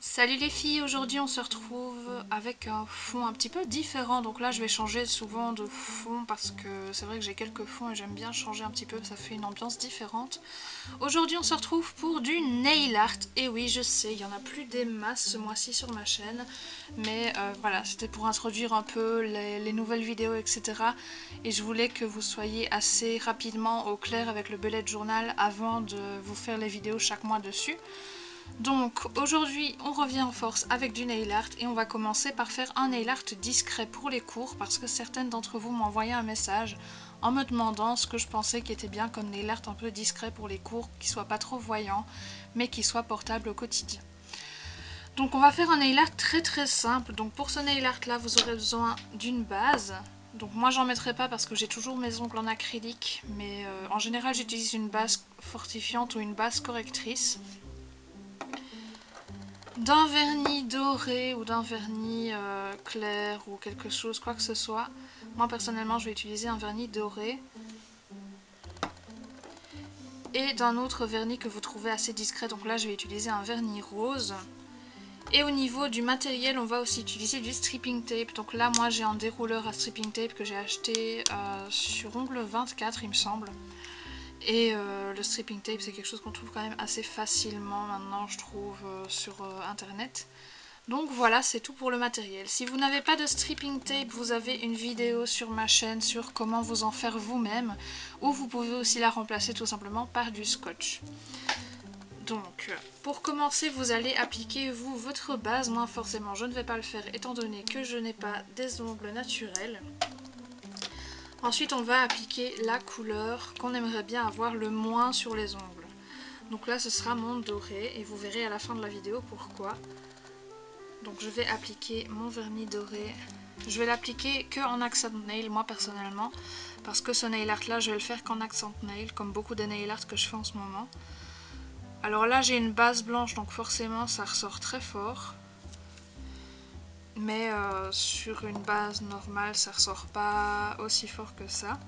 Salut les filles, aujourd'hui on se retrouve avec un fond un petit peu différent. Donc là je vais changer souvent de fond parce que c'est vrai que j'ai quelques fonds et j'aime bien changer un petit peu, ça fait une ambiance différente. Aujourd'hui on se retrouve pour du nail art. Et oui je sais, il y en a plus des masses ce mois-ci sur ma chaîne. Mais voilà, c'était pour introduire un peu les nouvelles vidéos etc. Et je voulais que vous soyez assez rapidement au clair avec le bullet journal avant de vous faire les vidéos chaque mois dessus. Donc aujourd'hui on revient en force avec du nail art et on va commencer par faire un nail art discret pour les cours parce que certaines d'entre vous m'ont envoyé un message en me demandant ce que je pensais qui était bien comme nail art un peu discret pour les cours, qui soit pas trop voyant mais qui soit portable au quotidien. Donc on va faire un nail art très simple. Donc pour ce nail art là vous aurez besoin d'une base. Donc moi j'en mettrai pas parce que j'ai toujours mes ongles en acrylique, mais en général j'utilise une base fortifiante ou une base correctrice. D'un vernis doré ou d'un vernis clair ou quelque chose, quoi que ce soit. Moi personnellement je vais utiliser un vernis doré. Et d'un autre vernis que vous trouvez assez discret, donc là je vais utiliser un vernis rose. Et au niveau du matériel on va aussi utiliser du stripping tape. Donc là moi j'ai un dérouleur à stripping tape que j'ai acheté sur Ongle 24 il me semble. Et le stripping tape c'est quelque chose qu'on trouve quand même assez facilement maintenant je trouve sur internet. Donc voilà, c'est tout pour le matériel. Si vous n'avez pas de stripping tape, vous avez une vidéo sur ma chaîne sur comment vous en faire vous-même, ou vous pouvez aussi la remplacer tout simplement par du scotch. Donc, pour commencer, vous allez appliquer vous votre base. Moi, forcément, je ne vais pas le faire étant donné que je n'ai pas des ongles naturels. Ensuite, on va appliquer la couleur qu'on aimerait bien avoir le moins sur les ongles. Donc là, ce sera mon doré, et vous verrez à la fin de la vidéo pourquoi. Donc je vais appliquer mon vernis doré. Je vais l'appliquer que en accent nail moi personnellement. Parce que ce nail art là je vais le faire qu'en accent nail. Comme beaucoup des nail art que je fais en ce moment. Alors là j'ai une base blanche donc forcément ça ressort très fort. Mais sur une base normale ça ressort pas aussi fort que ça.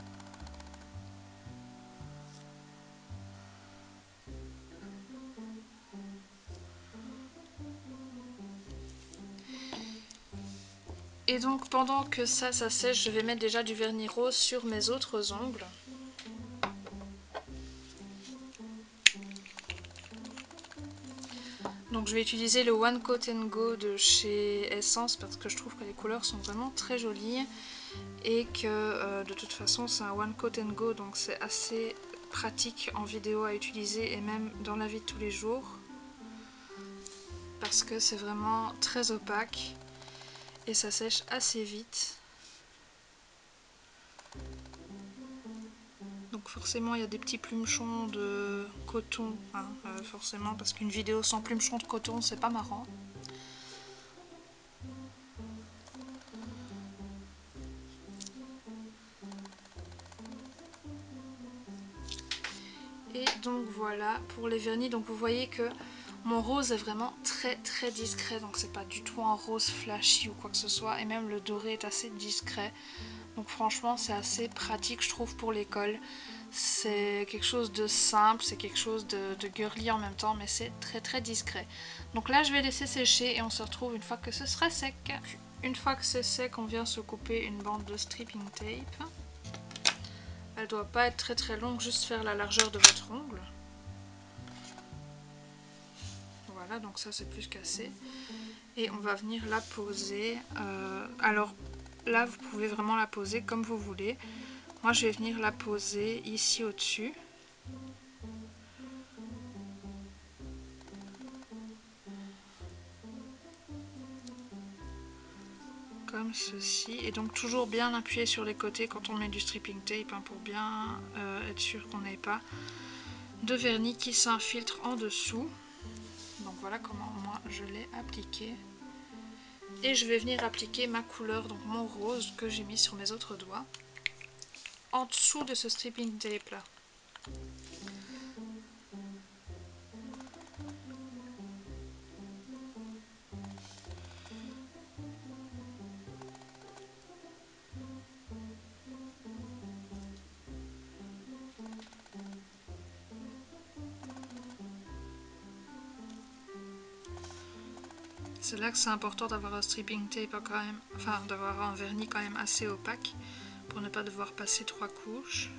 Et donc pendant que ça sèche, je vais mettre déjà du vernis rose sur mes autres ongles. Donc je vais utiliser le One Coat and Go de chez Essence parce que je trouve que les couleurs sont vraiment très jolies et que de toute façon c'est un One Coat and Go donc c'est assez pratique en vidéo à utiliser et même dans la vie de tous les jours parce que c'est vraiment très opaque et ça sèche assez vite. Donc forcément il y a des petits plumechons de coton, hein, forcément parce qu'une vidéo sans plumechons de coton c'est pas marrant. Et donc voilà pour les vernis, donc vous voyez que mon rose est vraiment très discret, donc c'est pas du tout un rose flashy ou quoi que ce soit, et même le doré est assez discret. Donc franchement c'est assez pratique je trouve pour l'école. C'est quelque chose de simple, c'est quelque chose de girly en même temps, mais c'est très discret. Donc là je vais laisser sécher et on se retrouve une fois que ce sera sec. Une fois que c'est sec, on vient se couper une bande de stripping tape. Elle doit pas être très longue, juste faire la largeur de votre ongle. Voilà, donc ça c'est plus qu'assez. Et on va venir la poser. Alors là, vous pouvez vraiment la poser comme vous voulez. Moi, je vais venir la poser ici au-dessus. Comme ceci. Et donc toujours bien appuyer sur les côtés quand on met du stripping tape hein, pour bien être sûr qu'on n'ait pas de vernis qui s'infiltre en dessous. Donc voilà comment moi je l'ai appliqué. Et je vais venir appliquer ma couleur, donc mon rose que j'ai mis sur mes autres doigts, en dessous de ce stripping tape là. C'est là que c'est important d'avoir un stripping tape quand même, enfin d'avoir un vernis quand même assez opaque pour ne pas devoir passer 3 couches.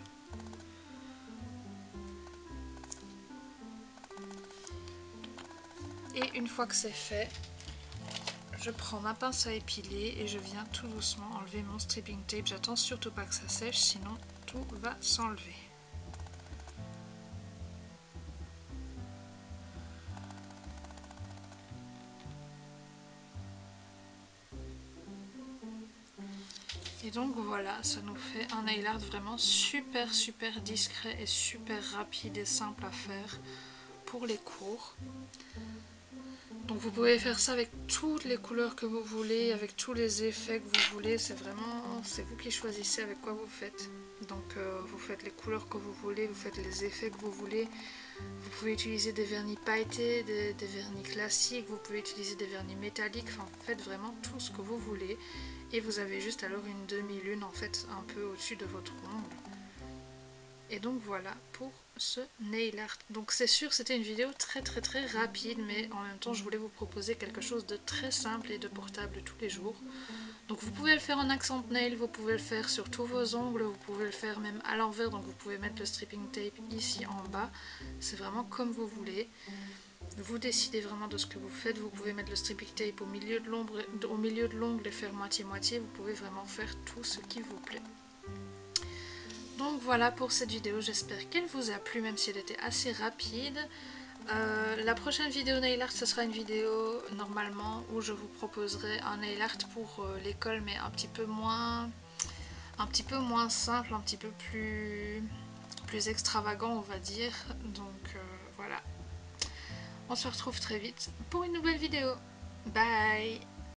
Et une fois que c'est fait, je prends ma pince à épiler et je viens tout doucement enlever mon stripping tape. J'attends surtout pas que ça sèche, sinon tout va s'enlever. Et donc voilà, ça nous fait un nail art vraiment super discret et super rapide et simple à faire pour les cours. Donc vous pouvez faire ça avec toutes les couleurs que vous voulez, avec tous les effets que vous voulez, c'est vous qui choisissez avec quoi vous faites. Donc vous faites les couleurs que vous voulez, vous faites les effets que vous voulez. Vous pouvez utiliser des vernis pailletés, des vernis classiques, vous pouvez utiliser des vernis métalliques, enfin vous faites vraiment tout ce que vous voulez. Et vous avez juste alors une demi-lune en fait un peu au-dessus de votre ongle. Et donc voilà pour ce nail art. Donc c'est sûr c'était une vidéo très rapide, mais en même temps je voulais vous proposer quelque chose de très simple et de portable tous les jours. Donc vous pouvez le faire en accent nail, vous pouvez le faire sur tous vos ongles, vous pouvez le faire même à l'envers, donc vous pouvez mettre le stripping tape ici en bas. C'est vraiment comme vous voulez. Vous décidez vraiment de ce que vous faites. Vous pouvez mettre le stripping tape au milieu de l'ongle et faire moitié-moitié. Vous pouvez vraiment faire tout ce qui vous plaît. Donc voilà pour cette vidéo, j'espère qu'elle vous a plu, même si elle était assez rapide. La prochaine vidéo nail art, ce sera une vidéo normalement où je vous proposerai un nail art pour l'école, mais un petit peu moins simple, un petit peu plus extravagant on va dire. Donc voilà. On se retrouve très vite pour une nouvelle vidéo. Bye!